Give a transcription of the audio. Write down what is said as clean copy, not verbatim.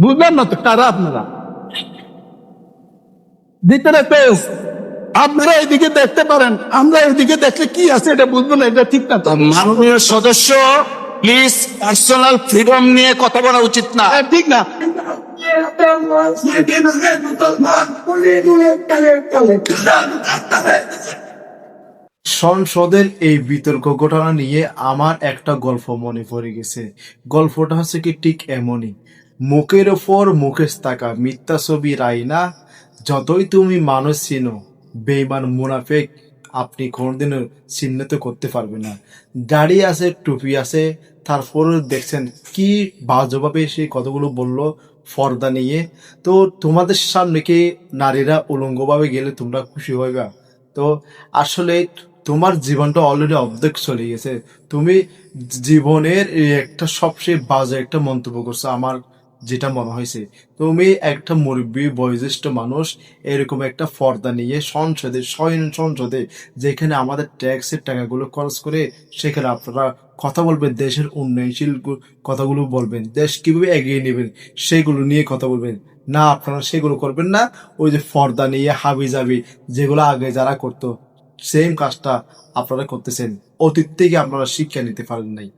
বুঝলেন না তো কারা আপনারা? ভিতরে পেস আপনারা এইদিকে দেখতে পারেন, আমরা এইদিকে দেখলে কি আছে এটা বুঝবো না, এটা ঠিক না তো। মাননীয় সদস্য, প্লিজ পার্সোনাল ফ্রিডম নিয়ে কথা বলা উচিত না। ঠিক না। সংসদের এই বিতর্ক ঘটনা নিয়ে আমার একটা গল্প মনে পড়ে গেছে। গল্পটা হচ্ছে কি ঠিক এমনই, মুখের ওপর মুখেশ থাকা মিথ্যা ছবি রাইনা, যতই তুমি মানুষ চিনো বেঈমান মুনাফেক আপনি কোনোদিনও চিহ্নিত করতে পারবে না। দাড়ি আছে, টুপি আছে, তারপরে দেখছেন কি বাজেভাবে সেই কথাগুলো বললো পর্দা নিয়ে। তো তোমাদের সামনে কি নারীরা উলঙ্গভাবে গেলে তোমরা খুশি হইবা? তো আসলে তোমার জীবনটা অলরেডি অর্ধেক চলে গেছে। তুমি জীবনের এই একটা সবচেয়ে বাজে একটা মন্তব্য করছো আমার যেটা মনে হয়েছে। তুমি একটা মুরব্বী বয়োজ্যেষ্ঠ মানুষ এরকম একটা পর্দা নিয়ে সংসদে স্বয়ং সংসদে যেখানে আমাদের ট্যাক্সের টাকাগুলো খরচ করে সেখানে আপনারা কথা বলবেন, দেশের উন্নয়নশীল কথাগুলো বলবেন, দেশ কিভাবে এগিয়ে নেবেন সেগুলো নিয়ে কথা বলবেন। না, আপনারা সেগুলো করবেন না। ওই যে পর্দা নিয়ে হাবি জাবি যেগুলো আগে যারা করতো সেম কাজটা আপনারা করতেছেন। অতীত থেকে আপনারা শিক্ষা নিতে পারেন নাই।